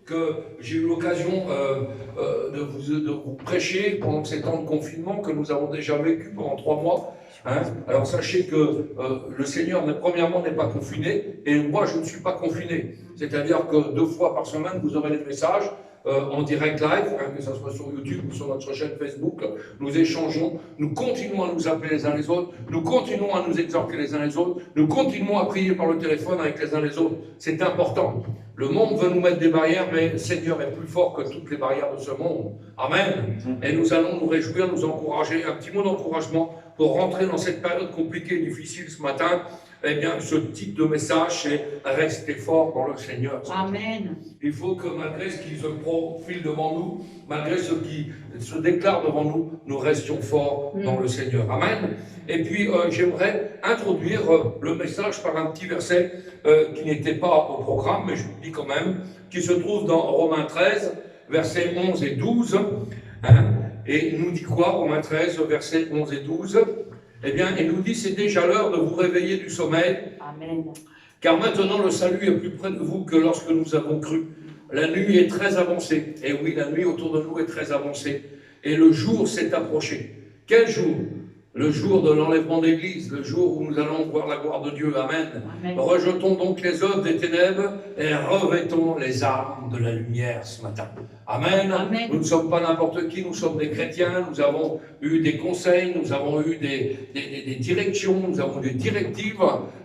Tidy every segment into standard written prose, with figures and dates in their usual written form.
que j'ai eu l'occasion de vous prêcher pendant ces temps de confinement que nous avons déjà vécu pendant 3 mois. Hein. Alors sachez que le Seigneur, premièrement, n'est pas confiné, et moi je ne suis pas confiné. C'est-à-dire que 2 fois par semaine, vous aurez des messages en direct live, hein, que ce soit sur YouTube ou sur notre chaîne Facebook. Nous échangeons, nous continuons à nous appeler les uns les autres, nous continuons à nous exhorter les uns les autres, nous continuons à prier par le téléphone avec les uns les autres. C'est important. Le monde veut nous mettre des barrières, mais le Seigneur est plus fort que toutes les barrières de ce monde. Amen. Et nous allons nous réjouir, nous encourager. Un petit mot d'encouragement pour rentrer dans cette période compliquée et difficile ce matin. Eh bien, ce type de message, c'est rester fort dans le Seigneur. Amen. Il faut que malgré ce qui se profile devant nous, malgré ce qui se déclare devant nous, nous restions forts dans le Seigneur. Amen. Et puis, j'aimerais introduire le message par un petit verset qui n'était pas au programme, mais je vous le dis quand même, qui se trouve dans Romains 13, versets 11 et 12. Hein, et il nous dit quoi, Romains 13, versets 11 et 12? Eh bien, il nous dit, c'est déjà l'heure de vous réveiller du sommeil. Amen. Car maintenant, le salut est plus près de vous que lorsque nous avons cru. La nuit est très avancée. Et oui, la nuit autour de nous est très avancée. Et le jour s'est approché. Quel jour? Le jour de l'enlèvement d'Église, le jour où nous allons voir la gloire de Dieu. Amen. Amen. Rejetons donc les œuvres des ténèbres et revêtons les armes de la lumière ce matin. Amen. Amen. Nous ne sommes pas n'importe qui, nous sommes des chrétiens, nous avons eu des conseils, nous avons eu des directions, nous avons des directives.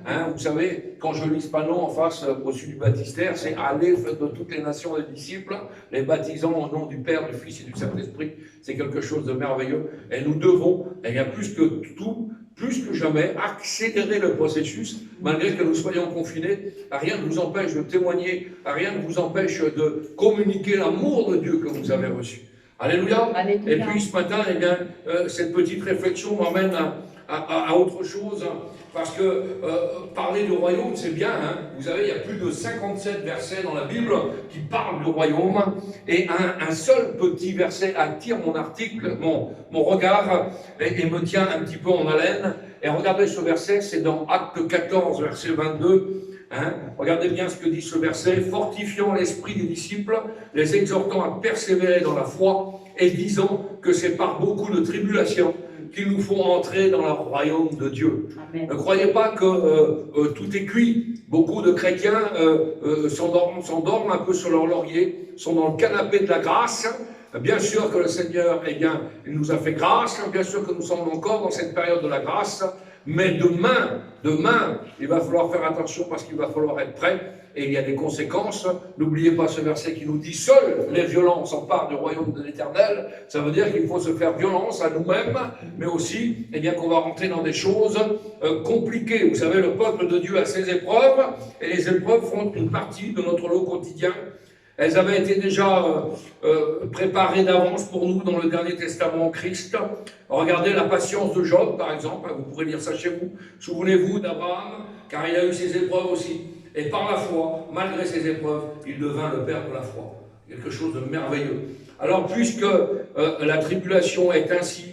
Hein, vous savez, quand je lis ce panneau en face au-dessus du baptistère, c'est « Allez, faites de toutes les nations des disciples, les baptisant au nom du Père, du Fils et du Saint-Esprit ». C'est quelque chose de merveilleux. Et nous devons, et bien plus que tout, plus que jamais, accélérer le processus, malgré que nous soyons confinés. Rien ne vous empêche de témoigner, rien ne vous empêche de communiquer l'amour de Dieu que vous avez reçu. Alléluia. Alléluia. Et puis ce matin, eh bien, cette petite réflexion m'emmène à autre chose, parce que parler du royaume, c'est bien. Hein. Vous savez, il y a plus de 57 versets dans la Bible qui parlent du royaume, et un seul petit verset attire mon regard, et me tient un petit peu en haleine. Et regardez ce verset, c'est dans Acte 14, verset 22. Hein. Regardez bien ce que dit ce verset. Fortifiant l'esprit des disciples, les exhortant à persévérer dans la foi, et disant que c'est par beaucoup de tribulations qu'il nous faut entrer dans le royaume de Dieu. Amen. Ne croyez pas que tout est cuit. Beaucoup de chrétiens s'endorment un peu sur leur laurier, sont dans le canapé de la grâce. Bien sûr que le Seigneur, eh bien, il nous a fait grâce, bien sûr que nous sommes encore dans cette période de la grâce, mais demain, il va falloir faire attention parce qu'il va falloir être prêt, et il y a des conséquences. N'oubliez pas ce verset qui nous dit « Seuls les violents s'emparent du royaume de l'Éternel ». Ça veut dire qu'il faut se faire violence à nous-mêmes, mais aussi eh bien, qu'on va rentrer dans des choses compliquées. Vous savez, le peuple de Dieu a ses épreuves, et les épreuves font une partie de notre lot quotidien. Elles avaient été déjà préparées d'avance pour nous dans le Dernier Testament en Christ. Regardez la patience de Job, par exemple. Vous pourrez lire ça chez vous. Souvenez-vous d'Abraham, car il a eu ses épreuves aussi. Et par la foi, malgré ses épreuves, il devint le père de la foi. Quelque chose de merveilleux. Alors, puisque la tribulation est ainsi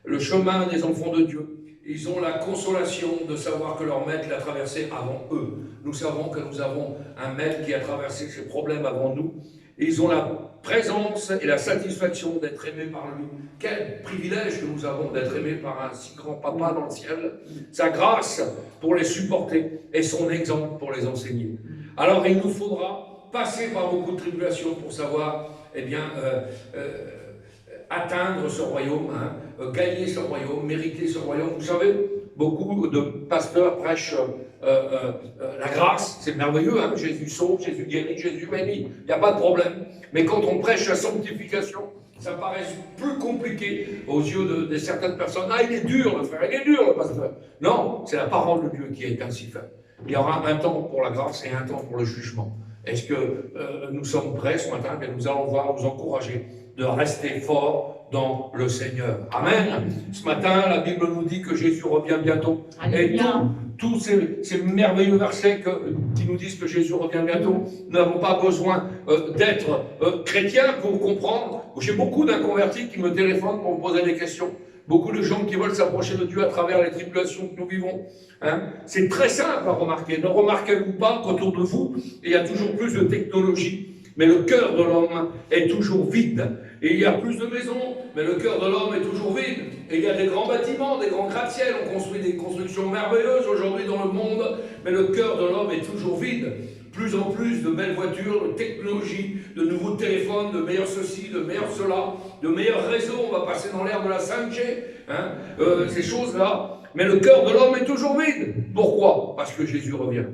le chemin des enfants de Dieu, ils ont la consolation de savoir que leur maître l'a traversé avant eux. Nous savons que nous avons un maître qui a traversé ces problèmes avant nous. Et ils ont la présence et la satisfaction d'être aimés par lui. Quel privilège que nous avons d'être aimés par un si grand papa dans le ciel. Sa grâce pour les supporter et son exemple pour les enseigner. Alors il nous faudra passer par beaucoup de tribulations pour savoir, eh bien, atteindre ce royaume, hein, gagner ce royaume, mériter ce royaume. Vous savez, beaucoup de pasteurs prêchent la grâce, c'est merveilleux, hein, Jésus sauve, Jésus guérit, Jésus bénit, il n'y a pas de problème. Mais quand on prêche la sanctification, ça paraît plus compliqué aux yeux de certaines personnes. Ah, il est dur le frère, il est dur le pasteur. Non, c'est la parole de Dieu qui est ainsi faite. Il y aura un temps pour la grâce et un temps pour le jugement. Est-ce que nous sommes prêts ce matin? Bien, nous allons voir, nous encourager de rester forts dans le Seigneur. Amen. Ce matin, la Bible nous dit que Jésus revient bientôt. Alléluia. Et tous ces merveilleux versets qui nous disent que Jésus revient bientôt, nous n'avons pas besoin d'être chrétiens pour comprendre. J'ai beaucoup d'inconvertis qui me téléphonent pour me poser des questions. Beaucoup de gens qui veulent s'approcher de Dieu à travers les tribulations que nous vivons. Hein. C'est très simple à remarquer. Ne remarquez-vous pas qu'autour de vous, il y a toujours plus de technologie. mais le cœur de l'homme est toujours vide. Et il y a plus de maisons, mais le cœur de l'homme est toujours vide. Et il y a des grands bâtiments, des grands gratte-ciel, on construit des constructions merveilleuses aujourd'hui dans le monde, mais le cœur de l'homme est toujours vide. Plus en plus de belles voitures, de technologies, de nouveaux téléphones, de meilleurs ceci, de meilleurs cela, de meilleurs réseaux, on va passer dans l'ère de la 5G, hein, ces choses-là. Mais le cœur de l'homme est toujours vide. Pourquoi? Parce que Jésus revient.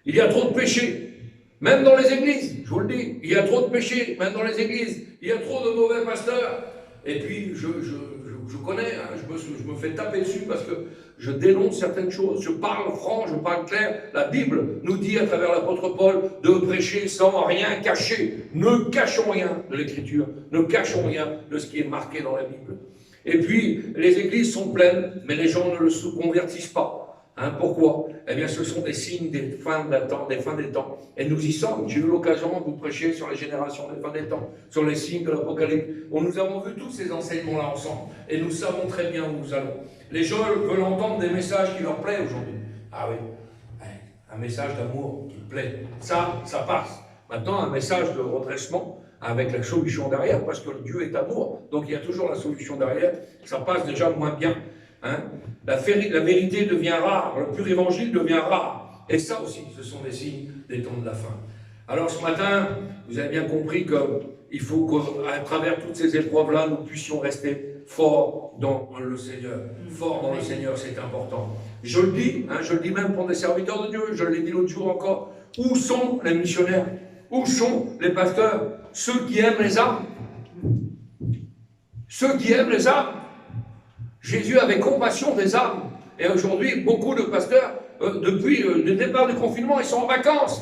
Il y a trop de péchés, même dans les églises, je vous le dis. Il y a trop de péchés, même dans les églises. Il y a trop de mauvais pasteurs. Et puis, je connais, hein, je me fais taper dessus parce que je dénonce certaines choses. Je parle franc, je parle clair. La Bible nous dit à travers l'apôtre Paul de prêcher sans rien cacher. Ne cachons rien de l'Écriture. Ne cachons rien de ce qui est marqué dans la Bible. Et puis, les églises sont pleines, mais les gens ne se convertissent pas. Hein, pourquoi? Eh bien, ce sont des signes des fins des temps. Et nous y sommes. J'ai eu l'occasion de vous prêcher sur les générations des fins des temps, sur les signes de l'Apocalypse. Nous avons vu tous ces enseignements-là ensemble. Et nous savons très bien où nous allons. Les gens veulent entendre des messages qui leur plaisent aujourd'hui. Ah oui, un message d'amour qui plaît. Ça passe. Maintenant, un message de redressement avec la solution derrière, parce que Dieu est amour. Donc, il y a toujours la solution derrière. Ça passe déjà moins bien. Hein? La vérité devient rare, le pur évangile devient rare. Et ça aussi, ce sont des signes des temps de la fin. Alors ce matin, vous avez bien compris qu'il faut qu'à travers toutes ces épreuves-là, nous puissions rester forts dans le Seigneur. Forts dans le Seigneur, c'est important. Je le dis, hein, je le dis même pour des serviteurs de Dieu, je l'ai dit l'autre jour encore. Où sont les missionnaires? Où sont les pasteurs? Ceux qui aiment les âmes. Ceux qui aiment les âmes. Jésus avait compassion des âmes. Et aujourd'hui, beaucoup de pasteurs, depuis le départ du confinement, ils sont en vacances.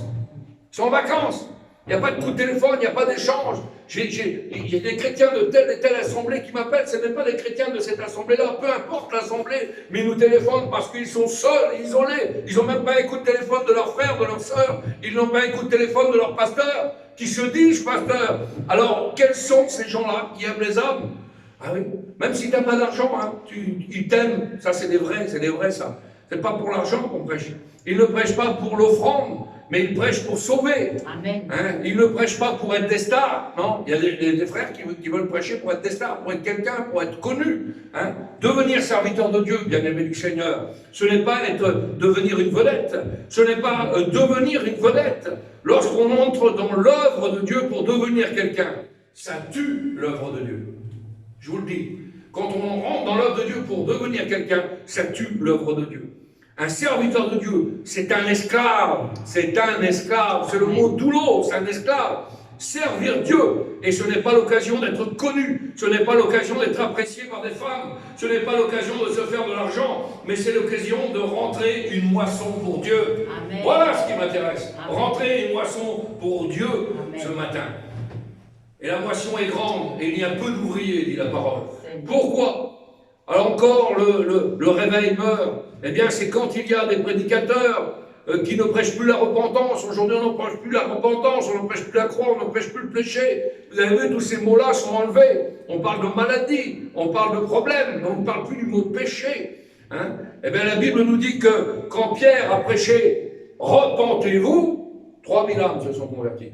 Ils sont en vacances. Il n'y a pas de coup de téléphone, il n'y a pas d'échange. J'ai des chrétiens de telle et telle assemblée qui m'appellent. Ce n'est pas des chrétiens de cette assemblée-là, peu importe l'assemblée, mais ils nous téléphonent parce qu'ils sont seuls, isolés. Ils n'ont même pas un coup de téléphone de leur frère, de leur sœur. Ils n'ont pas un coup de téléphone de leur pasteur, qui se disent pasteur. Alors, quels sont ces gens-là qui aiment les âmes? Ah oui, même si tu n'as pas d'argent, hein, ils t'aiment, ça c'est des vrais ça. C'est pas pour l'argent qu'on prêche. Ils ne prêchent pas pour l'offrande, mais ils prêchent pour sauver. Amen. Hein, ils ne prêchent pas pour être des stars, non. Il y a des frères qui veulent prêcher pour être des stars, pour être quelqu'un, pour être connu. Hein. Devenir serviteur de Dieu, bien-aimé du Seigneur, ce n'est pas devenir une vedette. Ce n'est pas devenir une vedette. Lorsqu'on entre dans l'œuvre de Dieu pour devenir quelqu'un, ça tue l'œuvre de Dieu. Je vous le dis, quand on rentre dans l'œuvre de Dieu pour devenir quelqu'un, ça tue l'œuvre de Dieu. Un serviteur de Dieu, c'est un esclave. C'est un esclave. C'est le mot doulo, c'est un esclave. Servir Dieu. Et ce n'est pas l'occasion d'être connu. Ce n'est pas l'occasion d'être apprécié par des femmes. Ce n'est pas l'occasion de se faire de l'argent. Mais c'est l'occasion de rentrer une moisson pour Dieu. Amen. Voilà ce qui m'intéresse. Rentrer une moisson pour Dieu. Amen. Ce matin. Et la moisson est grande, et il y a peu d'ouvriers, dit la parole. Pourquoi? Alors encore, le réveil meurt. Eh bien, c'est quand il y a des prédicateurs qui ne prêchent plus la repentance. Aujourd'hui, on ne prêche plus la repentance, on ne prêche plus la croix, on ne prêche plus le péché. Vous avez vu, tous ces mots-là sont enlevés. On parle de maladie, on parle de problème, on ne parle plus du mot péché. Hein? Eh bien, la Bible nous dit que quand Pierre a prêché « Repentez-vous », 3000 âmes se sont converties.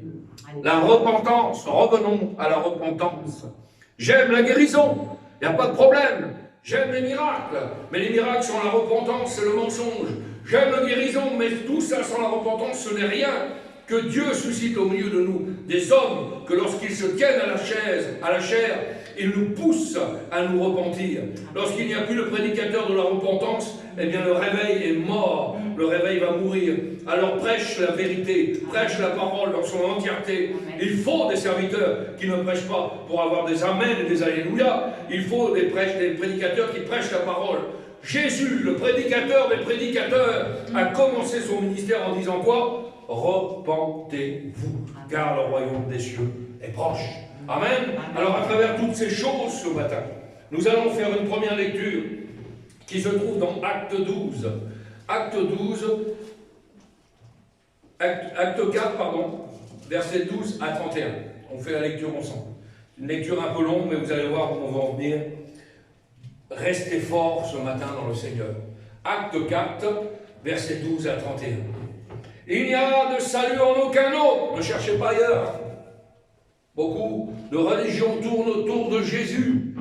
La repentance, revenons à la repentance. J'aime la guérison, il n'y a pas de problème. J'aime les miracles, mais les miracles sans la repentance, c'est le mensonge. J'aime la guérison, mais tout ça sans la repentance, ce n'est rien. Que Dieu suscite au milieu de nous des hommes que lorsqu'ils se tiennent à la chair, ils nous poussent à nous repentir. Lorsqu'il n'y a plus le prédicateur de la repentance, eh bien le réveil est mort, le réveil va mourir. Alors prêche la vérité, prêche la parole dans son entièreté. Il faut des serviteurs qui ne prêchent pas pour avoir des amens et des alléluia. Il faut des prédicateurs qui prêchent la parole. Jésus, le prédicateur des prédicateurs, a commencé son ministère en disant quoi? Repentez-vous, car le royaume des cieux est proche. Amen. Alors, à travers toutes ces choses ce matin, nous allons faire une première lecture qui se trouve dans Acte 12. Acte 4, versets 12 à 31. On fait la lecture ensemble. Une lecture un peu longue, mais vous allez voir où on va en venir. Restez forts ce matin dans le Seigneur. Acte 4, versets 12 à 31. Il n'y a de salut en aucun autre. Ne cherchez pas ailleurs. Beaucoup de religions tournent autour de Jésus.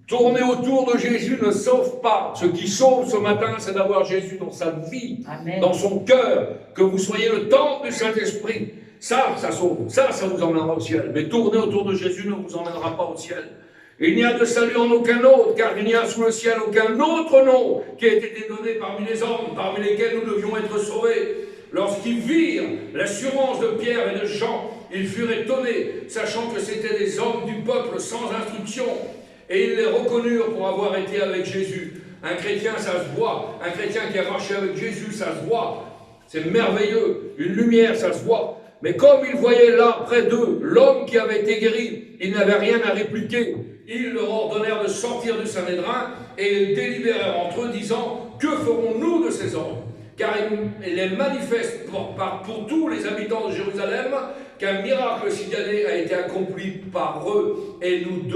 Tourner autour de Jésus ne sauve pas. Ce qui sauve ce matin, c'est d'avoir Jésus dans sa vie, Amen. Dans son cœur, que vous soyez le temple du Saint-Esprit. Ça sauve. Ça vous emmènera au ciel. Mais tourner autour de Jésus ne vous emmènera pas au ciel. Il n'y a de salut en aucun autre, car il n'y a sous le ciel aucun autre nom qui a été donné parmi les hommes, parmi lesquels nous devions être sauvés. Lorsqu'ils virent l'assurance de Pierre et de Jean, ils furent étonnés, sachant que c'étaient des hommes du peuple sans instruction. Et ils les reconnurent pour avoir été avec Jésus. Un chrétien, ça se voit. Un chrétien qui a marché avec Jésus, ça se voit. C'est merveilleux. Une lumière, ça se voit. Mais comme ils voyaient là, près d'eux, l'homme qui avait été guéri, ils n'avaient rien à répliquer. Ils leur ordonnèrent de sortir du Sanhédrin et ils délibérèrent entre eux, disant « Que ferons-nous de ces hommes ?» Car il est manifeste pour tous les habitants de Jérusalem qu'un miracle si dernier a été accompli par eux et nous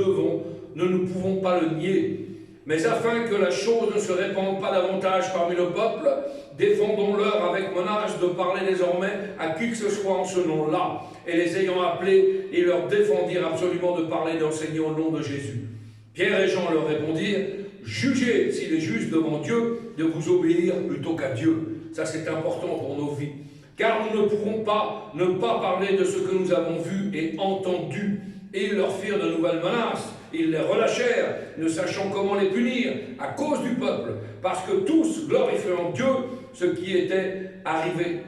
ne pouvons pas le nier. Mais afin que la chose ne se répande pas davantage parmi le peuple, défendons-leur avec menace de parler désormais à qui que ce soit en ce nom-là. Et les ayant appelés, ils leur défendirent absolument de parler d'enseigner au nom de Jésus. Pierre et Jean leur répondirent « Jugez s'il est juste devant Dieu de vous obéir plutôt qu'à Dieu. » Ça, c'est important pour nos vies. Car nous ne pourrons pas ne pas parler de ce que nous avons vu et entendu. Et ils leur firent de nouvelles menaces. Ils les relâchèrent, ne sachant comment les punir, à cause du peuple, parce que tous glorifiaient en Dieu ce qui était arrivé.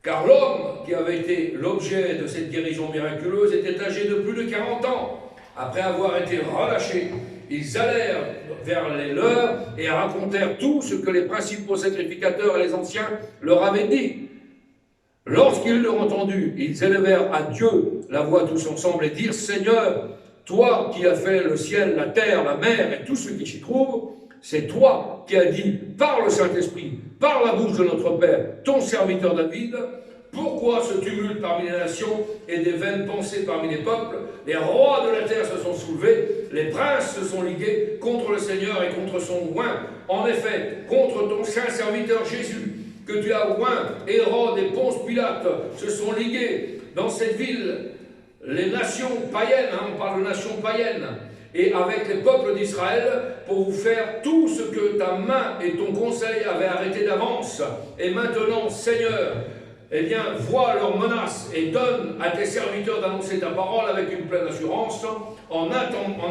Car l'homme qui avait été l'objet de cette guérison miraculeuse était âgé de plus de 40 ans. Après avoir été relâchés, ils allèrent vers les leurs et racontèrent tout ce que les principaux sacrificateurs et les anciens leur avaient dit. Lorsqu'ils l'eurent entendu, ils élevèrent à Dieu la voix tous ensemble et dirent « Seigneur, toi qui as fait le ciel, la terre, la mer et tout ce qui s'y trouve, c'est toi qui as dit par le Saint-Esprit, par la bouche de notre Père, ton serviteur David, pourquoi ce tumulte parmi les nations et des vaines pensées parmi les peuples? Les rois de la terre se sont soulevés, les princes se sont ligués contre le Seigneur et contre son oint. En effet, contre ton saint serviteur Jésus, que tu as oint, Hérode et Ponce Pilate se sont ligués dans cette ville. Les nations païennes, on parle de nations païennes, et avec les peuples d'Israël, pour vous faire tout ce que ta main et ton conseil avaient arrêté d'avance. Et maintenant, Seigneur, eh bien, vois leurs menaces et donne à tes serviteurs d'annoncer ta parole avec une pleine assurance, en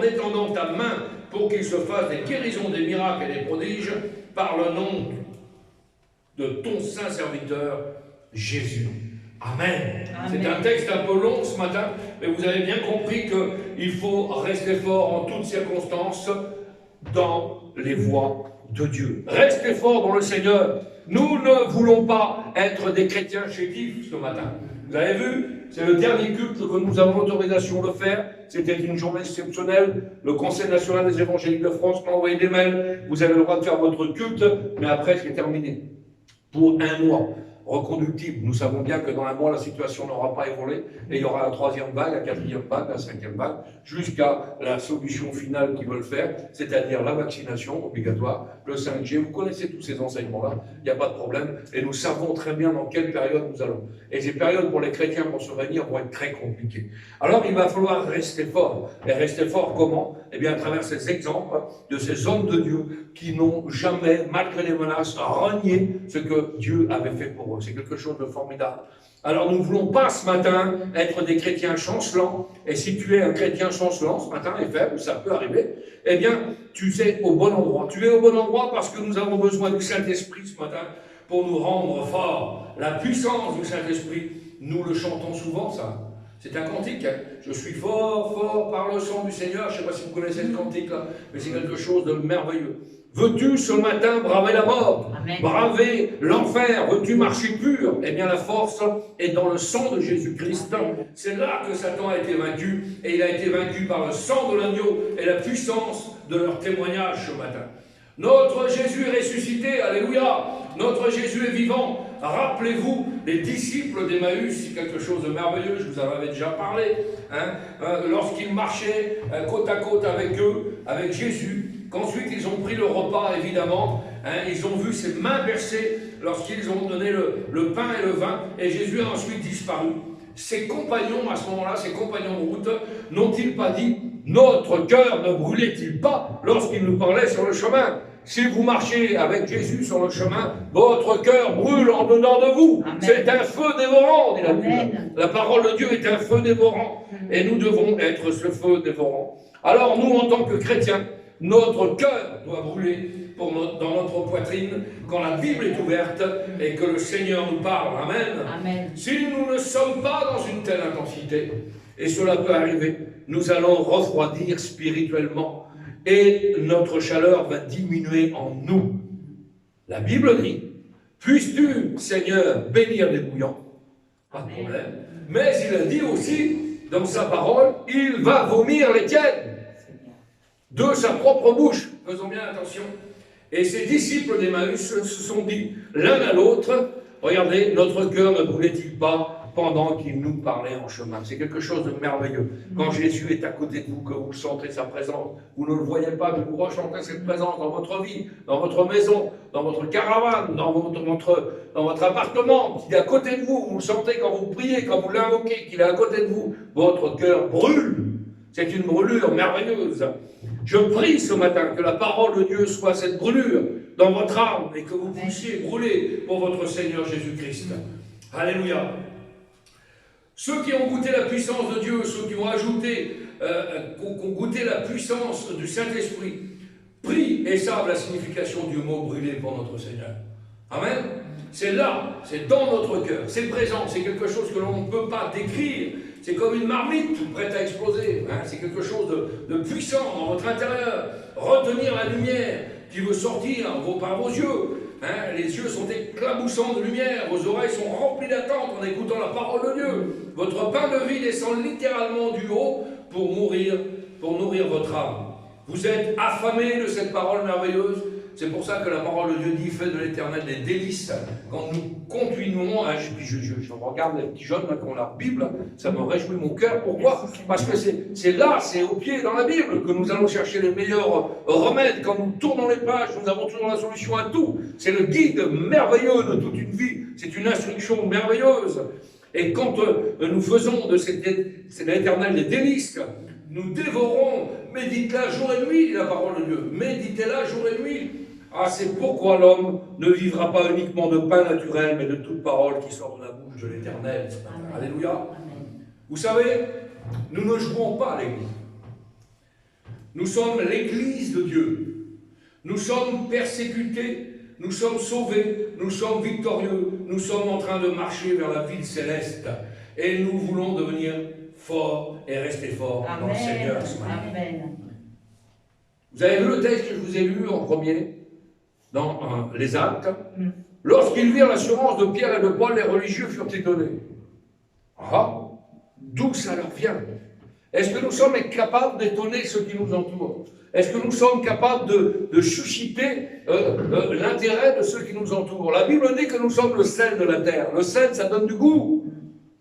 étendant ta main pour qu'il se fasse des guérisons, des miracles et des prodiges, par le nom de ton saint serviteur, Jésus. Amen. C'est un texte un peu long ce matin, mais vous avez bien compris qu'il faut rester fort en toutes circonstances dans les voies de Dieu. Restez fort dans le Seigneur. Nous ne voulons pas être des chrétiens chétifs ce matin. Vous avez vu, c'est le dernier culte que nous avons l'autorisation de faire. C'était une journée exceptionnelle. Le Conseil national des évangéliques de France m'a envoyé des mails. Vous avez le droit de faire votre culte, mais après c'est terminé. Pour un mois. Reconductible. Nous savons bien que dans un mois, la situation n'aura pas évolué et il y aura la troisième vague, la quatrième vague, la cinquième vague, jusqu'à la solution finale qu'ils veulent faire, c'est-à-dire la vaccination obligatoire, le 5G. Vous connaissez tous ces enseignements-là, il n'y a pas de problème. Et nous savons très bien dans quelle période nous allons. Et ces périodes pour les chrétiens pour se réunir vont être très compliquées. Alors il va falloir rester fort. Et rester fort comment? Eh bien à travers ces exemples de ces hommes de Dieu qui n'ont jamais, malgré les menaces, renié ce que Dieu avait fait pour eux. C'est quelque chose de formidable. Alors nous ne voulons pas ce matin être des chrétiens chancelants. Et si tu es un chrétien chancelant ce matin, et faible, ça peut arriver, eh bien tu es au bon endroit. Tu es au bon endroit parce que nous avons besoin du Saint-Esprit ce matin pour nous rendre forts. La puissance du Saint-Esprit, nous le chantons souvent ça. C'est un cantique, hein. Je suis fort, fort par le sang du Seigneur. Je ne sais pas si vous connaissez ce cantique-là, mais c'est quelque chose de merveilleux. Veux-tu ce matin braver la mort, Amen. Braver l'enfer, veux-tu marcher pur? Eh bien la force est dans le sang de Jésus-Christ. C'est là que Satan a été vaincu, et il a été vaincu par le sang de l'agneau et la puissance de leur témoignage ce matin. Notre Jésus est ressuscité, alléluia. Notre Jésus est vivant. Rappelez-vous, les disciples d'Emmaüs, c'est quelque chose de merveilleux, je vous en avais déjà parlé, hein, lorsqu'ils marchaient côte à côte avec eux, avec Jésus, qu'ensuite ils ont pris le repas, évidemment, hein, ils ont vu ses mains percées lorsqu'ils ont donné le pain et le vin, et Jésus a ensuite disparu. Ses compagnons, à ce moment-là, ses compagnons de route, n'ont-ils pas dit « Notre cœur ne brûlait-il pas lorsqu'il nous parlait sur le chemin ?» Si vous marchez avec Jésus sur le chemin, votre cœur brûle en dedans de vous. C'est un feu dévorant, dit la Bible. La parole de Dieu est un feu dévorant. Et nous devons être ce feu dévorant. Alors nous, en tant que chrétiens, notre cœur doit brûler dans notre poitrine quand la Bible est ouverte et que le Seigneur nous parle. Amen. Amen. Si nous ne sommes pas dans une telle intensité, et cela peut arriver, nous allons refroidir spirituellement et notre chaleur va diminuer en nous. La Bible dit, puisses-tu, Seigneur, bénir les bouillants? Pas de problème. Mais il a dit aussi, dans sa parole, il va vomir les tiennes de sa propre bouche. Faisons bien attention. Et ces disciples d'Emmaüs se sont dit l'un à l'autre, regardez, notre cœur ne brûlait-il pas pendant qu'il nous parlait en chemin? C'est quelque chose de merveilleux. Quand Jésus est à côté de vous, que vous sentez sa présence, vous ne le voyez pas, mais vous ressentez cette présence dans votre vie, dans votre maison, dans votre caravane, dans votre appartement, qu'il est à côté de vous, vous le sentez quand vous priez, quand vous l'invoquez, qu'il est à côté de vous, votre cœur brûle. C'est une brûlure merveilleuse. Je prie ce matin que la parole de Dieu soit cette brûlure dans votre âme et que vous puissiez brûler pour votre Seigneur Jésus-Christ. Alléluia. Ceux qui ont goûté la puissance de Dieu, ceux qui ont goûté la puissance du Saint-Esprit, prient et savent la signification du mot brûler pour notre Seigneur. Amen. C'est là, c'est dans notre cœur, c'est présent, c'est quelque chose que l'on ne peut pas décrire. C'est comme une marmite prête à exploser. Hein? C'est quelque chose de puissant dans votre intérieur. Retenir la lumière qui veut sortir par vos yeux. Hein? Les yeux sont éclaboussants de lumière. Vos oreilles sont remplies d'attente en écoutant la parole de Dieu. Votre pain de vie descend littéralement du haut pour nourrir votre âme. Vous êtes affamés de cette parole merveilleuse. C'est pour ça que la parole de Dieu dit, fait de l'Éternel des délices. Quand nous continuons, hein, je regarde les petits jeunes là, qui ont la Bible, ça me réjouit mon cœur. Pourquoi? Parce que c'est là, c'est au pied dans la Bible que nous allons chercher les meilleurs remèdes. Quand nous tournons les pages, nous avons toujours la solution à tout. C'est le guide merveilleux de toute une vie. C'est une instruction merveilleuse. Et quand nous faisons de l'Éternel des délices, nous dévorons, méditez-la jour et nuit, dit la parole de Dieu. Méditez-la jour et nuit. Ah, c'est pourquoi l'homme ne vivra pas uniquement de pain naturel, mais de toute parole qui sort de la bouche de l'Éternel. Alléluia. Amen. Vous savez, nous ne jouons pas à l'Église. Nous sommes l'Église de Dieu. Nous sommes persécutés, nous sommes sauvés, nous sommes victorieux, nous sommes en train de marcher vers la ville céleste. Et nous voulons devenir forts et rester forts dans le Seigneur ce matin. Amen. Vous avez vu le texte que je vous ai lu en premier dans les Actes? Lorsqu'ils virent l'assurance de Pierre et de Paul, les religieux furent étonnés. Ah, d'où ça leur vient? Est-ce que nous sommes capables d'étonner ceux qui nous entourent? Est-ce que nous sommes capables de susciter l'intérêt de ceux qui nous entourent? La Bible dit que nous sommes le sel de la terre. Le sel, ça donne du goût.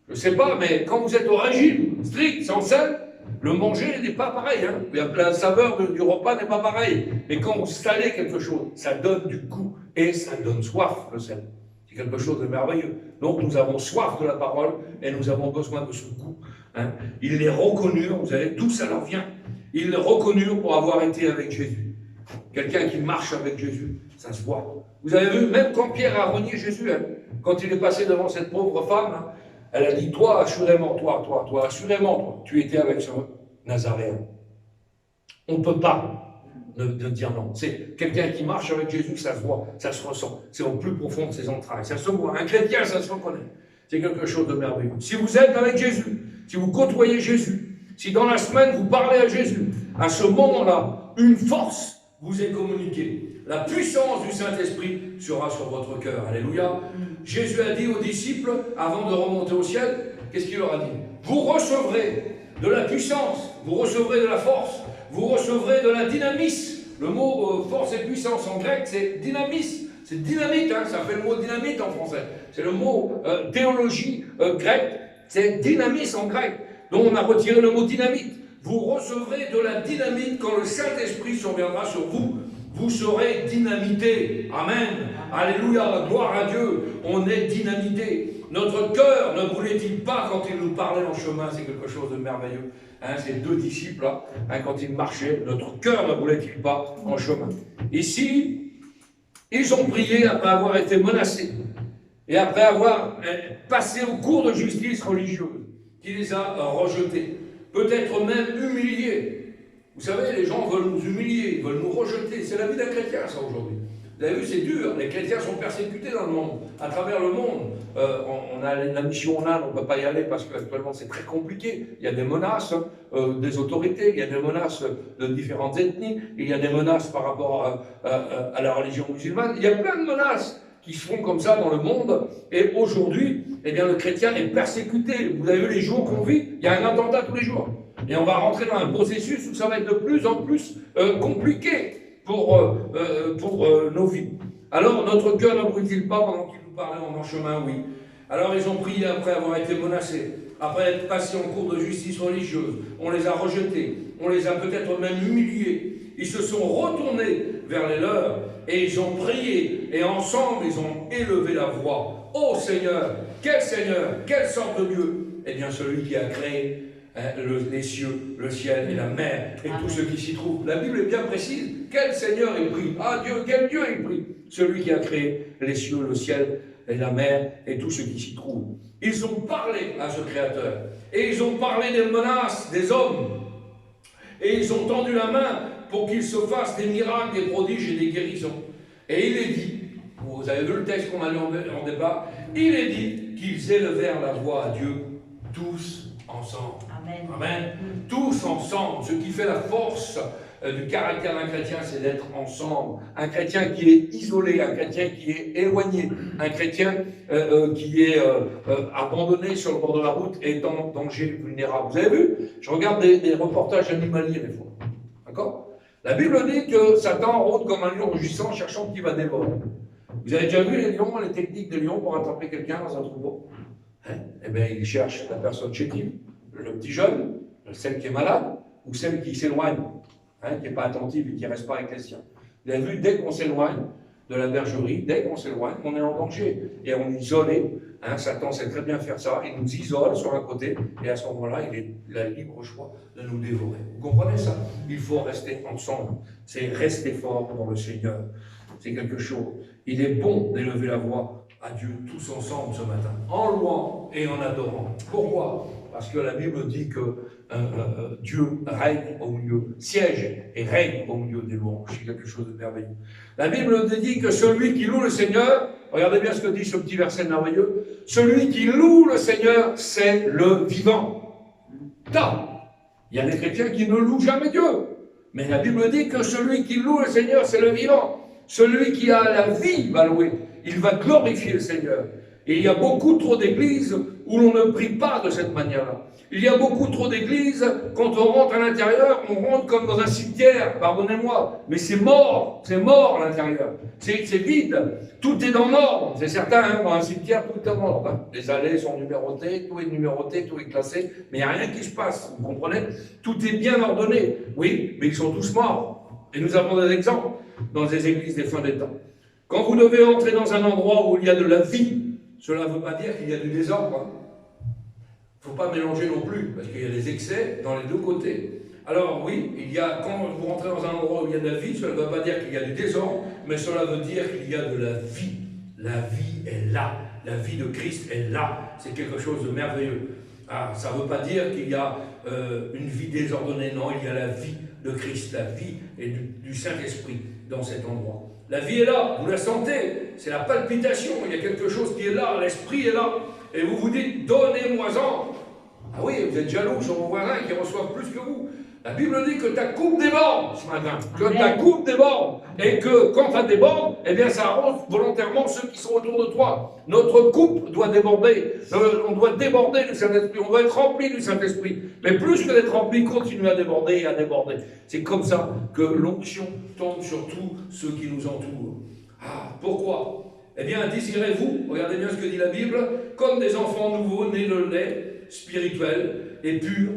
Je ne sais pas, mais quand vous êtes au régime strict, sans sel, le manger n'est pas pareil. Hein. La saveur du repas n'est pas pareille. Mais quand vous salez quelque chose, ça donne du goût et ça donne soif, le sel. C'est quelque chose de merveilleux. Donc nous avons soif de la parole et nous avons besoin de ce goût. Hein. Ils les reconnurent, vous savez, d'où ça leur vient. Ils les reconnurent pour avoir été avec Jésus. Quelqu'un qui marche avec Jésus, ça se voit. Vous avez vu, même quand Pierre a renié Jésus, hein, quand il est passé devant cette pauvre femme, hein, elle a dit, toi, assurément, toi, assurément, toi, tu étais avec ce Nazaréen. On ne peut pas ne dire non. C'est quelqu'un qui marche avec Jésus, ça se voit, ça se ressent. C'est au plus profond de ses entrailles. Ça se voit. Un chrétien, ça se reconnaît. C'est quelque chose de merveilleux. Si vous êtes avec Jésus, si vous côtoyez Jésus, si dans la semaine vous parlez à Jésus, à ce moment-là, une force vous est communiquée. La puissance du Saint-Esprit sera sur votre cœur. Alléluia. Jésus a dit aux disciples, avant de remonter au ciel, qu'est-ce qu'il leur a dit? Vous recevrez de la puissance, vous recevrez de la force, vous recevrez de la dynamisme. Le mot force et puissance en grec, c'est dynamisme. C'est dynamite, hein, ça fait le mot dynamite en français. C'est le mot théologie grecque, c'est dynamis en grec. Donc on a retiré le mot dynamite. Vous recevrez de la dynamite quand le Saint-Esprit surviendra sur vous. vous serez dynamité. Amen. Alléluia, gloire à Dieu. On est dynamité. Notre cœur ne brûlait-il pas quand il nous parlait en chemin? C'est quelque chose de merveilleux. Hein, ces deux disciples là, hein, quand ils marchaient, notre cœur ne brûlait-il pas en chemin? Ici, ils ont prié après avoir été menacés et après avoir passé au cours de justice religieuse qui les a rejetés, peut-être même humiliés. Vous savez, les gens veulent nous humilier, ils veulent nous rejeter. C'est la vie d'un chrétien, ça, aujourd'hui. Vous avez vu, c'est dur. Les chrétiens sont persécutés dans le monde, à travers le monde. On a la mission en Inde, on ne peut pas y aller parce qu'actuellement c'est très compliqué. Il y a des menaces des autorités, il y a des menaces de différentes ethnies, il y a des menaces par rapport à la religion musulmane. Il y a plein de menaces qui se font comme ça dans le monde. Et aujourd'hui, eh bien, le chrétien est persécuté. Vous avez vu les jours qu'on vit, il y a un attentat tous les jours. Et on va rentrer dans un processus où ça va être de plus en plus compliqué pour nos vies. Alors, notre cœur ne brûle-t-il pas pendant qu'il nous parlait en chemin? Oui. Alors, ils ont prié après avoir été menacés, après être passés en cours de justice religieuse. On les a rejetés, on les a peut-être même humiliés. Ils se sont retournés vers les leurs et ils ont prié. Et ensemble, ils ont élevé la voix. Ô Seigneur, quelle sorte de Dieu? Eh bien, celui qui a créé les cieux, le ciel et la mer, et tout ce qui s'y trouve. La Bible est bien précise. Quel Seigneur il prie? Ah Dieu, quel Dieu il prie? Celui qui a créé les cieux, le ciel et la mer, et tout ce qui s'y trouve. Ils ont parlé à ce Créateur, et ils ont parlé des menaces des hommes, et ils ont tendu la main pour qu'il se fasse des miracles, des prodiges et des guérisons. Et il est dit, vous avez vu le texte qu'on a lu en départ, il est dit qu'ils élevèrent la voix à Dieu, tous ensemble. Amen. Amen. Tous ensemble. Ce qui fait la force du caractère d'un chrétien, c'est d'être ensemble. Un chrétien qui est isolé, un chrétien qui est éloigné, un chrétien qui est abandonné sur le bord de la route et en danger vulnérable. Vous avez vu? Je regarde des reportages animaliers des fois. D'accord? La Bible dit que Satan rôde comme un lion rugissant, cherchant qui va dévorer. Vous avez déjà vu les lions, les techniques des lions pour attraper quelqu'un dans un troupeau? Eh bien, il cherche la personne chétive, le petit jeune, celle qui est malade, ou celle qui s'éloigne, qui n'est pas attentive et qui ne reste pas avec les siens. Vous avez vu, dès qu'on s'éloigne de la bergerie, dès qu'on s'éloigne, on est en danger. Et on est isolé. Satan sait très bien faire ça. Il nous isole sur un côté, et à ce moment-là, il a le libre choix de nous dévorer. Vous comprenez ça? Il faut rester ensemble. C'est rester fort dans le Seigneur. C'est quelque chose. Il est bon d'élever la voix à Dieu tous ensemble ce matin, en louant et en adorant. Pourquoi? Parce que la Bible dit que Dieu règne au milieu, siège et règne au milieu des louanges. C'est quelque chose de merveilleux. La Bible dit que celui qui loue le Seigneur, regardez bien ce que dit ce petit verset merveilleux, celui qui loue le Seigneur, c'est le vivant. Il y a des chrétiens qui ne louent jamais Dieu. Mais la Bible dit que celui qui loue le Seigneur, c'est le vivant. Celui qui a la vie va louer. Il va glorifier le Seigneur. Et il y a beaucoup trop d'églises où l'on ne prie pas de cette manière-là. Il y a beaucoup trop d'églises, quand on rentre à l'intérieur, on rentre comme dans un cimetière, pardonnez-moi, mais c'est mort à l'intérieur. C'est vide, tout est dans l'ordre. C'est certain, dans un cimetière, tout est dans l'ordre. Les allées sont numérotées, tout est numéroté, tout est classé, mais il n'y a rien qui se passe, vous comprenez? Tout est bien ordonné, oui, mais ils sont tous morts. Et nous avons des exemples dans des églises des fins des temps. Quand vous devez entrer dans un endroit où il y a de la vie, cela ne veut pas dire qu'il y a du désordre. Il ne faut pas mélanger non plus, parce qu'il y a des excès dans les deux côtés. Alors oui, quand vous rentrez dans un endroit où il y a de la vie, cela ne veut pas dire qu'il y a du désordre, mais cela veut dire qu'il y a de la vie. La vie est là. La vie de Christ est là. C'est quelque chose de merveilleux. Ça ne veut pas dire qu'il y a une vie désordonnée. Non, il y a la vie de Christ, la vie et du Saint-Esprit dans cet endroit. La vie est là, vous la sentez, c'est la palpitation, il y a quelque chose qui est là, l'esprit est là, et vous vous dites, donnez-moi-en. Ah oui, vous êtes jaloux sur vos voisins qui reçoivent plus que vous. La Bible dit que ta coupe déborde ce matin, que ta coupe déborde, et que quand ça déborde, eh bien ça arrose volontairement ceux qui sont autour de toi. Notre coupe doit déborder, on doit déborder du Saint-Esprit, on doit être rempli du Saint-Esprit. Mais plus que d'être rempli, continue à déborder et à déborder. C'est comme ça que l'onction tombe sur tous ceux qui nous entourent. Pourquoi? Eh bien, désirez-vous, regardez bien ce que dit la Bible, comme des enfants nouveaux nés de lait spirituel et pur,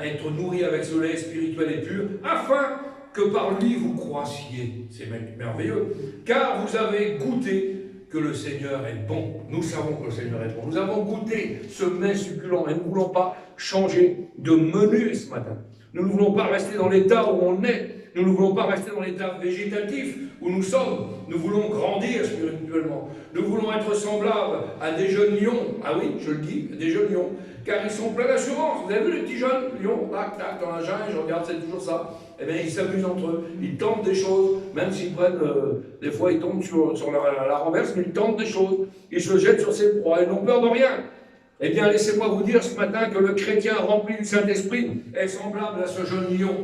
être nourris avec ce lait spirituel et pur, afin que par lui vous croissiez. C'est merveilleux. Car vous avez goûté que le Seigneur est bon. Nous savons que le Seigneur est bon. Nous avons goûté ce mets succulent et nous ne voulons pas changer de menu ce matin. Nous ne voulons pas rester dans l'état où on est. Nous ne voulons pas rester dans l'état végétatif où nous sommes. Nous voulons grandir spirituellement. Nous voulons être semblables à des jeunes lions. Ah oui, je le dis, des jeunes lions. Car ils sont pleins d'assurance. Vous avez vu les petits jeunes lions, tac, tac, dans la jungle, je regarde, c'est toujours ça. Eh bien, ils s'amusent entre eux. Ils tentent des choses, même s'ils prennent, des fois, ils tombent sur la renverse, mais ils tentent des choses. Ils se jettent sur ses proies. Ils n'ont peur de rien. Eh bien, laissez-moi vous dire ce matin que le chrétien rempli du Saint-Esprit est semblable à ce jeune lion.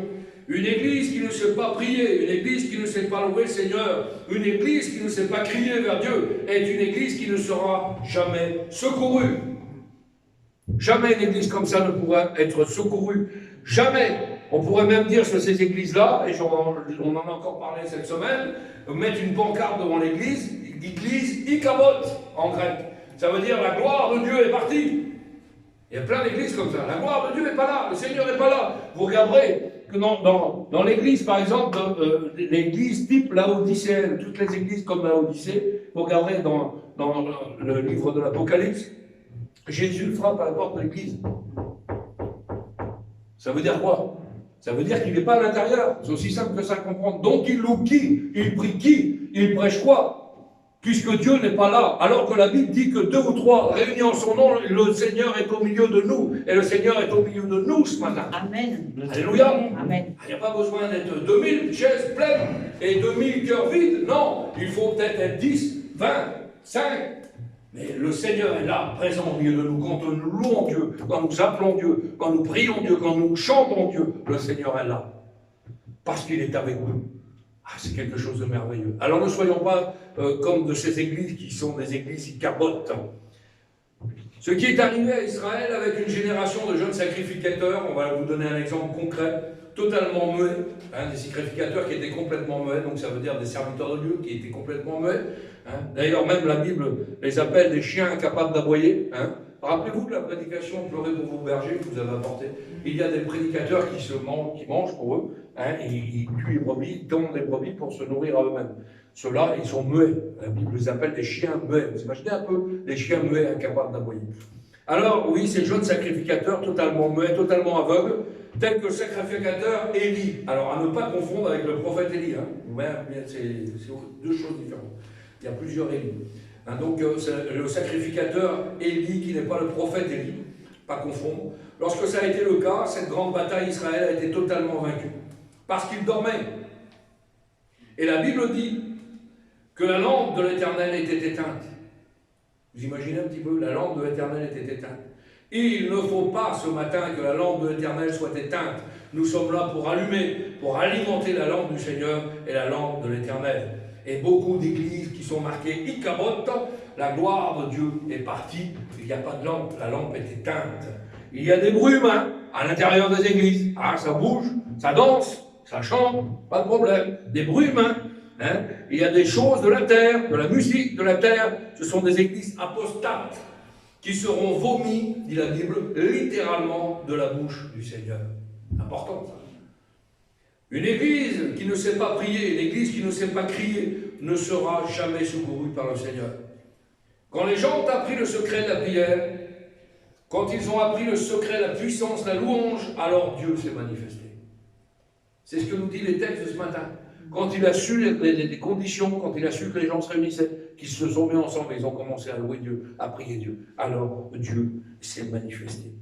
Une église qui ne sait pas prier, une église qui ne sait pas louer le Seigneur, une église qui ne sait pas crier vers Dieu, est une église qui ne sera jamais secourue. Jamais une église comme ça ne pourra être secourue. Jamais. On pourrait même dire sur ces églises-là, et on en a encore parlé cette semaine, mettre une pancarte devant l'église, l'église Ikabot en grec. Ça veut dire la gloire de Dieu est partie. Il y a plein d'églises comme ça. La gloire de Dieu n'est pas là, le Seigneur n'est pas là. Vous regarderez que dans l'église, par exemple, l'église type laodicéenne, toutes les églises comme Laodicée, vous regarderez dans le livre de l'Apocalypse, Jésus frappe à la porte de l'église. Ça veut dire quoi? Ça veut dire qu'il n'est pas à l'intérieur. C'est aussi simple que ça à comprendre. Donc il loue qui? Il prie qui? Il prêche quoi? Puisque Dieu n'est pas là, alors que la Bible dit que 2 ou 3 réunis en son nom, le Seigneur est au milieu de nous. Et le Seigneur est au milieu de nous ce matin. Amen. Alléluia. Amen. Il n'y a pas besoin d'être 2000 chaises pleines et 2000 cœurs vides. Non, il faut peut-être être 10, 20, 5. Mais le Seigneur est là, présent au milieu de nous. Quand nous louons Dieu, quand nous appelons Dieu, quand nous prions Dieu, quand nous chantons Dieu, le Seigneur est là. Parce qu'il est avec nous. Ah, c'est quelque chose de merveilleux. Alors ne soyons pas comme de ces églises qui sont des églises qui cabotent. Ce qui est arrivé à Israël avec une génération de jeunes sacrificateurs, on va vous donner un exemple concret, totalement muets, des sacrificateurs qui étaient complètement muets, donc ça veut dire des serviteurs de Dieu qui étaient complètement muets. D'ailleurs, même la Bible les appelle des chiens incapables d'aboyer. Rappelez-vous de la prédication « Pleurez pour vos bergers » que vous avez apportée. Il y a des prédicateurs qui mangent pour eux, ils tuent les brebis, ils tondent les brebis pour se nourrir à eux-mêmes. Ceux-là, ils sont muets. La Bible les appelle des chiens muets. Vous imaginez un peu les chiens muets incapables d'aboyer. Alors, oui, ces jeunes sacrificateurs totalement muets, totalement aveugles, tels que le sacrificateur Élie. Alors, à ne pas confondre avec le prophète Élie. C'est 2 choses différentes. Il y a plusieurs Élie. Donc, le sacrificateur Élie, qui n'est pas le prophète Élie, pas confondre. Lorsque ça a été le cas, cette grande bataille, Israël a été totalement vaincu. Parce qu'il dormait. Et la Bible dit que la lampe de l'Éternel était éteinte. Vous imaginez un petit peu, la lampe de l'Éternel était éteinte. Il ne faut pas ce matin que la lampe de l'Éternel soit éteinte. Nous sommes là pour allumer, pour alimenter la lampe du Seigneur et la lampe de l'Éternel. Et beaucoup d'églises qui sont marquées Ikabot, la gloire de Dieu est partie, il n'y a pas de lampe, la lampe est éteinte. Il y a des brumes à l'intérieur des églises. Ça bouge, ça danse, ça chante, pas de problème. Des brumes, il y a des choses de la terre, de la musique de la terre. Ce sont des églises apostates qui seront vomies, dit la Bible, littéralement de la bouche du Seigneur. Important ça. Une église qui ne sait pas prier, une église qui ne sait pas crier, ne sera jamais secourue par le Seigneur. Quand les gens ont appris le secret de la prière, quand ils ont appris le secret, la puissance, la louange, alors Dieu s'est manifesté. C'est ce que nous disent les textes de ce matin. Quand il a su les conditions, quand il a su que les gens se réunissaient, qu'ils se sont mis ensemble, ils ont commencé à louer Dieu, à prier Dieu. Alors Dieu s'est manifesté.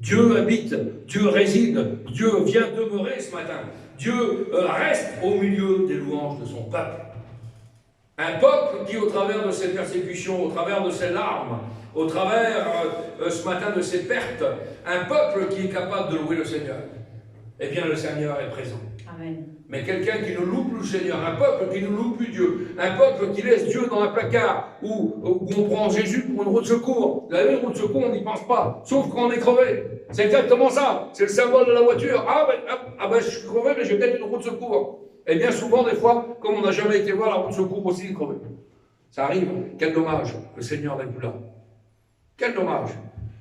Dieu habite, Dieu réside, Dieu vient demeurer ce matin. Dieu reste au milieu des louanges de son peuple. Un peuple qui, au travers de ses persécutions, au travers de ses larmes, au travers, ce matin, de ses pertes, un peuple qui est capable de louer le Seigneur, eh bien, le Seigneur est présent. Amen. Mais quelqu'un qui ne loue plus le Seigneur, un peuple qui ne loue plus Dieu, un peuple qui laisse Dieu dans un placard, où on prend Jésus pour une roue de secours. Vous avez une roue de secours, on n'y pense pas, sauf quand on est crevé. C'est exactement ça, c'est le symbole de la voiture. Je suis crevé, mais j'ai peut-être une roue de secours. Et bien souvent, des fois, comme on n'a jamais été voir la roue de secours aussi, crevé. Ça arrive, quel dommage, le Seigneur n'est plus là. Quel dommage,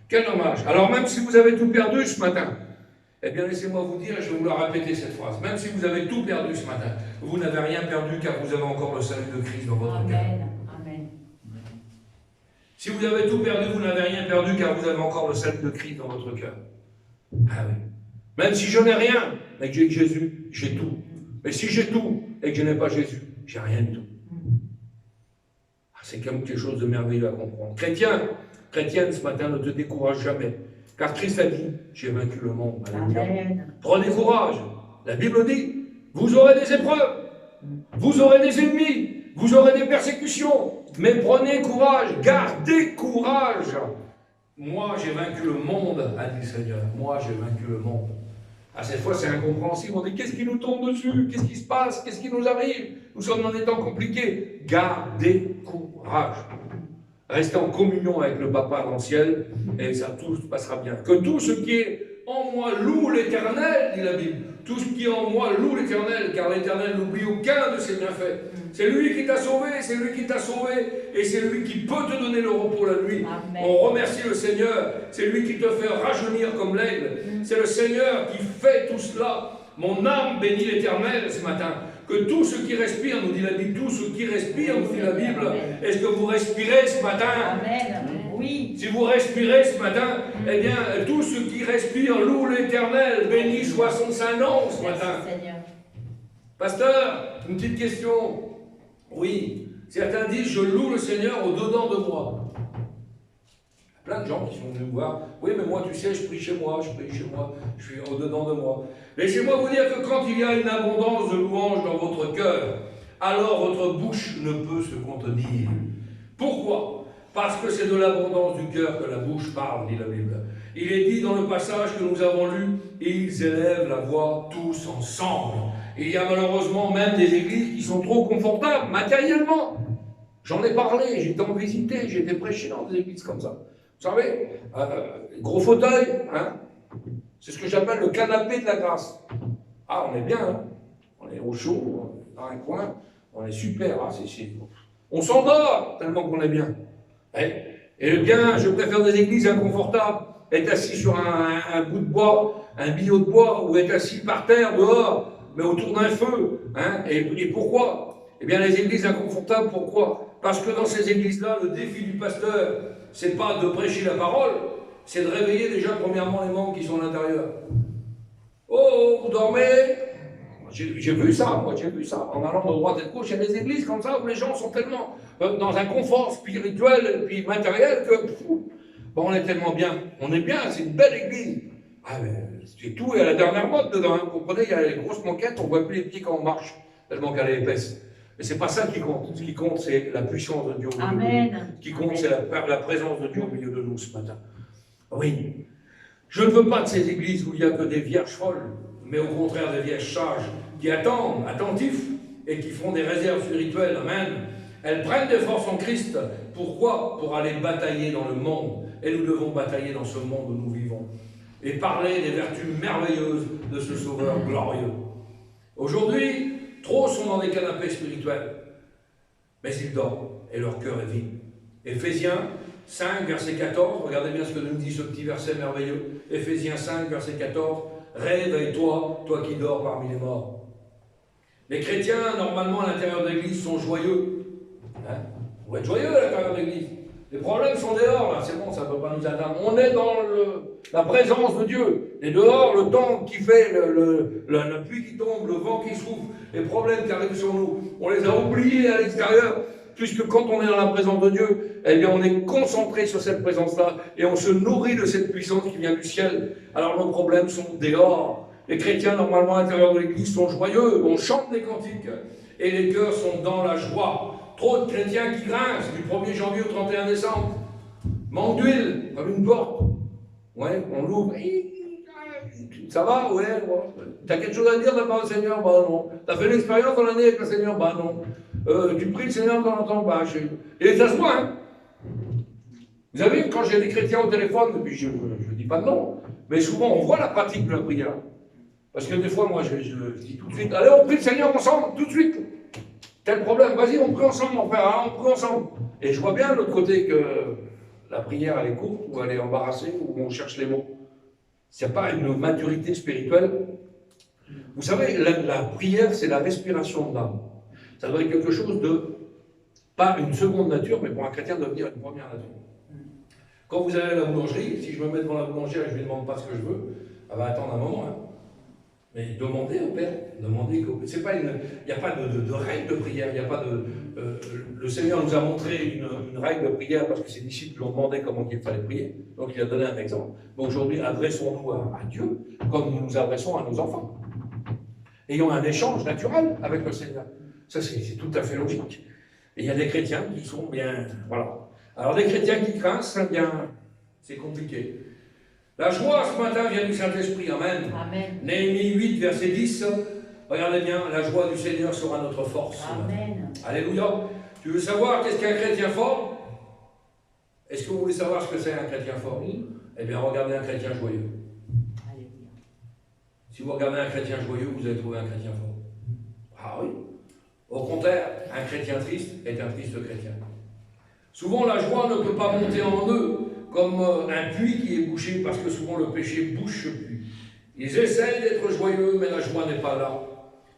quel dommage. Alors même si vous avez tout perdu ce matin, Eh bien, laissez-moi vous dire, et je vais vous la répéter cette phrase. Même si vous avez tout perdu ce matin, vous n'avez rien perdu car vous avez encore le salut de Christ dans votre cœur. Amen. Si vous avez tout perdu, vous n'avez rien perdu car vous avez encore le salut de Christ dans votre cœur. Ah oui. Même si je n'ai rien, mais que j'ai Jésus, j'ai tout. Mais si j'ai tout et que je n'ai pas Jésus, j'ai rien du tout. Ah, c'est quand même quelque chose de merveilleux à comprendre. Chrétien, chrétienne, ce matin, ne te décourage jamais. Car Christ a dit, j'ai vaincu le monde. Amen. Prenez courage. La Bible dit, vous aurez des épreuves, vous aurez des ennemis, vous aurez des persécutions. Mais prenez courage, gardez courage. Moi, j'ai vaincu le monde, a dit le Seigneur. Moi, j'ai vaincu le monde. À cette fois, c'est incompréhensible. On dit, qu'est-ce qui nous tombe dessus? Qu'est-ce qui se passe? Qu'est-ce qui nous arrive? Nous sommes dans des temps compliqués. Gardez courage. Restez en communion avec le Papa dans le ciel, et ça, tout se passera bien. Que tout ce qui est en moi loue l'Éternel, dit la Bible. Tout ce qui est en moi loue l'Éternel, car l'Éternel n'oublie aucun de ses bienfaits. C'est lui qui t'a sauvé, c'est lui qui t'a sauvé, et c'est lui qui peut te donner le repos la nuit. Amen. On remercie le Seigneur, c'est lui qui te fait rajeunir comme l'aigle. C'est le Seigneur qui fait tout cela. Mon âme bénit l'Éternel ce matin. Que tout ce qui respire, nous dit la Bible, tout ce qui respire, nous dit la Bible. Est-ce que vous respirez ce matin? Amen. Oui. Si vous respirez ce matin, eh bien, tout ce qui respire loue l'Éternel, béni soit son saint nom ce matin. Merci, Seigneur. Pasteur, une petite question. Oui, certains disent, je loue le Seigneur au-dedans de moi. Il y a plein de gens qui sont venus me voir. Oui, mais moi, tu sais, je prie chez moi, je suis au-dedans de moi. Laissez-moi vous dire que quand il y a une abondance de louanges dans votre cœur, alors votre bouche ne peut se contenir. Pourquoi? Parce que c'est de l'abondance du cœur que la bouche parle, dit la Bible. Il est dit dans le passage que nous avons lu, ils élèvent la voix tous ensemble. Il y a malheureusement même des églises qui sont trop confortables matériellement. J'en ai parlé, j'ai été en visiter, j'ai été prêché dans des églises comme ça. Vous savez, gros fauteuil, hein, c'est ce que j'appelle le canapé de la grâce. Ah, on est bien, hein, on est au chaud, dans un coin, on est super, ah, on s'endort tellement qu'on est bien. Et bien, je préfère des églises inconfortables, être assis sur un bout de bois, un billot de bois, ou être assis par terre, dehors, mais autour d'un feu. Hein. Et pourquoi? Eh bien, les églises inconfortables, pourquoi? Parce que dans ces églises-là, le défi du pasteur, c'est pas de prêcher la parole, c'est de réveiller déjà premièrement les membres qui sont à l'intérieur. Oh, vous dormez? J'ai vu ça, moi j'ai vu ça, en allant de droite et de gauche. Il y a des églises comme ça où les gens sont tellement dans un confort spirituel et puis matériel que bon, on est tellement bien. On est bien, c'est une belle église. Ah, c'est tout est à la dernière mode dedans. Hein. Vous comprenez, il y a les grosses moquettes, on ne voit plus les pieds quand on marche, tellement qu'elle est épaisse. Mais c'est pas ça qui compte. Ce qui compte, c'est la puissance de Dieu au milieu de nous. Ce qui compte, c'est la présence de Dieu au milieu de nous ce matin. Oui. Je ne veux pas de ces églises où il n'y a que des vierges folles, mais au contraire des vierges sages, qui attendent, attentifs, et qui font des réserves spirituelles. Amen. Elles prennent des forces en Christ. Pourquoi? Pour aller batailler dans le monde. Et nous devons batailler dans ce monde où nous vivons. Et parler des vertus merveilleuses de ce Sauveur glorieux. Aujourd'hui, trop sont dans des canapés spirituels. Mais ils dorment, et leur cœur est vide. Éphésiens 5, verset 14, regardez bien ce que nous dit ce petit verset merveilleux. Éphésiens 5, verset 14, réveille-toi, toi qui dors parmi les morts. Les chrétiens, normalement, à l'intérieur de l'église, sont joyeux. Hein? On va être joyeux à l'intérieur de l'église. Les problèmes sont dehors, là, c'est bon, ça ne peut pas nous atteindre. On est dans la présence de Dieu. Et dehors, le temps qui fait, la pluie qui tombe, le vent qui souffle, les problèmes qui arrivent sur nous, on les a oubliés à l'extérieur. Puisque quand on est dans la présence de Dieu, eh bien on est concentré sur cette présence-là et on se nourrit de cette puissance qui vient du ciel. Alors nos problèmes sont dehors. Les chrétiens, normalement, à l'intérieur de l'église, sont joyeux. On chante des cantiques et les cœurs sont dans la joie. Trop de chrétiens qui grincent du 1er janvier au 31 décembre. Manque d'huile, comme une porte. Ouais, on l'ouvre. Ça va? Ouais. T'as quelque chose à dire de la part du Seigneur? Bah non. T'as fait l'expérience dans l'année avec le Seigneur? Bah non. Tu pries le Seigneur de temps en temps? Bah et ça se voit, hein. Vous savez, quand j'ai des chrétiens au téléphone, puis je ne dis pas de nom, mais souvent on voit la pratique de la prière. Parce que des fois, moi, je dis tout de suite, allez, on prie le Seigneur ensemble, tout de suite. Tel problème, vas-y, on prie ensemble, mon frère, hein, on prie ensemble. Et je vois bien de l'autre côté que la prière, elle est courte, ou elle est embarrassée, ou on cherche les mots. S'il n'y a pas une maturité spirituelle, vous savez, la prière, c'est la respiration de l'âme. Ça doit être quelque chose de, pas une seconde nature, mais pour un chrétien, devenir une première nature. Quand vous allez à la boulangerie, si je me mets devant la boulangère et que je ne lui demande pas ce que je veux, elle va attendre un moment. Hein. Mais demandez au Père, demandez qu'au Père. Il n'y a pas de règle de prière, il n'y a pas de. Le Seigneur nous a montré une règle de prière parce que ses disciples lui ont demandé comment il fallait prier. Donc il a donné un exemple. Mais aujourd'hui, adressons-nous à Dieu comme nous nous adressons à nos enfants. Ayons un échange naturel avec le Seigneur. Ça, c'est tout à fait logique. Et il y a des chrétiens qui sont bien. Voilà. Alors, des chrétiens qui grincent, eh bien, c'est compliqué. La joie ce matin vient du Saint-Esprit. Amen. Amen. Néhémie 8, verset 10. Regardez bien, la joie du Seigneur sera notre force. Amen. Alléluia. Tu veux savoir qu'est-ce qu'un chrétien fort? Est-ce que vous voulez savoir ce que c'est un chrétien fort? Eh bien, regardez un chrétien joyeux. Alléluia. Si vous regardez un chrétien joyeux, vous allez trouver un chrétien fort. Ah oui. Au contraire, un chrétien triste est un triste chrétien. Souvent, la joie ne peut pas monter en eux comme un puits qui est bouché, parce que souvent le péché bouche ce puits. Ils essayent d'être joyeux, mais la joie n'est pas là.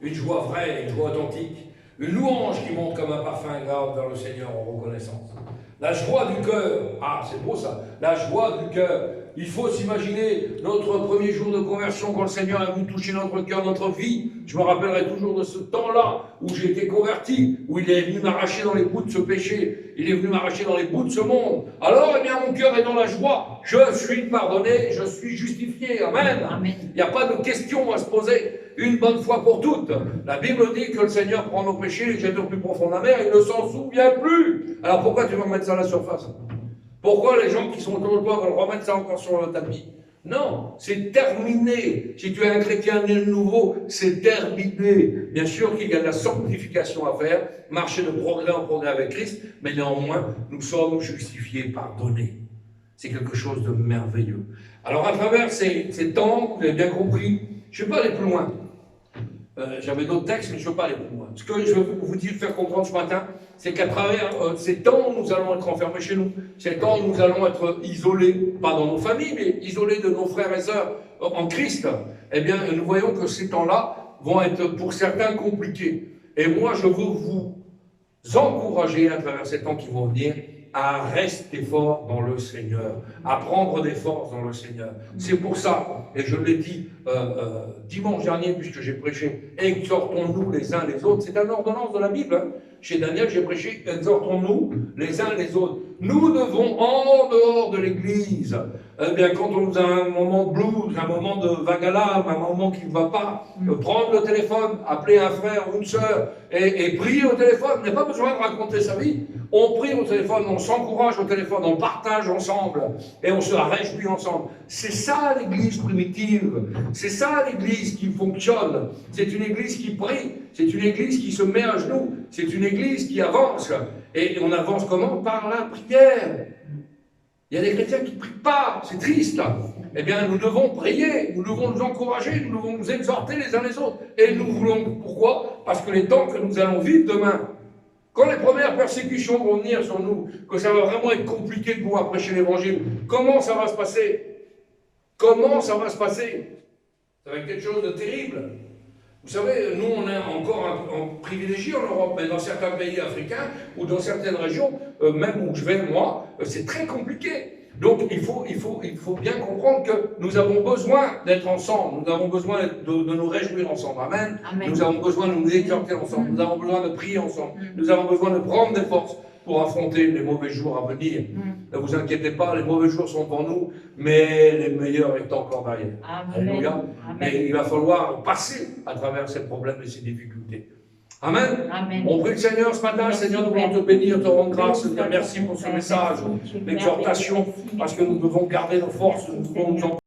Une joie vraie, une joie authentique, une louange qui monte comme un parfum agréable vers le Seigneur en reconnaissance. La joie du cœur, ah c'est beau ça, la joie du cœur. Il faut s'imaginer notre premier jour de conversion quand le Seigneur a voulu toucher notre cœur, notre vie. Je me rappellerai toujours de ce temps-là où j'ai été converti, où il est venu m'arracher dans les bouts de ce péché, il est venu m'arracher dans les bouts de ce monde. Alors, eh bien, mon cœur est dans la joie. Je suis pardonné, je suis justifié. Amen. Amen. Il n'y a pas de question à se poser une bonne fois pour toutes. La Bible dit que le Seigneur prend nos péchés, les jette au plus profond de la mer, il ne s'en souvient plus. Alors pourquoi tu vas remettre ça à la surface? Pourquoi les gens qui sont autour de toi veulent remettre ça encore sur le tapis? Non, c'est terminé. Si tu es un chrétien né de nouveau, c'est terminé. Bien sûr qu'il y a de la sanctification à faire, marcher de progrès en progrès avec Christ, mais néanmoins, nous sommes justifiés, pardonnés. C'est quelque chose de merveilleux. Alors à travers ces temps, vous avez bien compris, je ne vais pas aller plus loin. J'avais d'autres textes, mais je ne veux pas aller plus loin. Ce que je veux vous dire, faire comprendre ce matin, c'est qu'à travers ces temps où nous allons être enfermés chez nous, ces temps où nous allons être isolés, pas dans nos familles, mais isolés de nos frères et sœurs en Christ, eh bien, nous voyons que ces temps-là vont être pour certains compliqués. Et moi, je veux vous encourager à travers ces temps qui vont venir à rester fort dans le Seigneur, à prendre des forces dans le Seigneur. C'est pour ça, et je l'ai dit dimanche dernier, puisque j'ai prêché, exhortons-nous les uns les autres. C'est une ordonnance de la Bible. Hein. Chez Daniel, j'ai prêché, exhortons-nous les uns les autres. Nous devons, en dehors de l'Église, eh bien, quand on a un moment de blues, un moment de vague à l'âme, un moment qui ne va pas, prendre le téléphone, appeler un frère ou une sœur et prier au téléphone. On n'a pas besoin de raconter sa vie. On prie au téléphone, on s'encourage au téléphone, on partage ensemble et on se réjouit ensemble. C'est ça l'Église primitive. C'est ça l'Église qui fonctionne. C'est une Église qui prie. C'est une Église qui se met à genoux. C'est une Église qui avance. Et on avance comment? Par la prière. Il y a des chrétiens qui ne prient pas. C'est triste, là. Eh bien, nous devons prier. Nous devons nous encourager. Nous devons nous exhorter les uns les autres. Et nous voulons. Pourquoi? Parce que les temps que nous allons vivre demain, quand les premières persécutions vont venir sur nous, que ça va vraiment être compliqué de pouvoir prêcher l'Évangile, comment ça va se passer? Comment ça va se passer? Ça va être quelque chose de terrible. Vous savez, nous, on est encore en privilégié en Europe, mais dans certains pays africains ou dans certaines régions, même où je vais, moi, c'est très compliqué. Donc, il faut bien comprendre que nous avons besoin d'être ensemble, nous avons besoin de nous réjouir ensemble. Amen. Amen. Nous avons besoin de nous exhorter ensemble, nous avons besoin de prier ensemble, nous avons besoin de prendre des forces pour affronter les mauvais jours à venir. Ne vous inquiétez pas, les mauvais jours sont devant nous, mais les meilleurs est encore derrière. Alléluia. Mais il va falloir passer à travers ces problèmes et ces difficultés. Amen. Amen. On prie le Seigneur ce matin. Merci, Seigneur, nous voulons te bénir, te rendre grâce, te dire merci pour ce message, l'exhortation, parce que nous devons garder nos forces, nous devons nous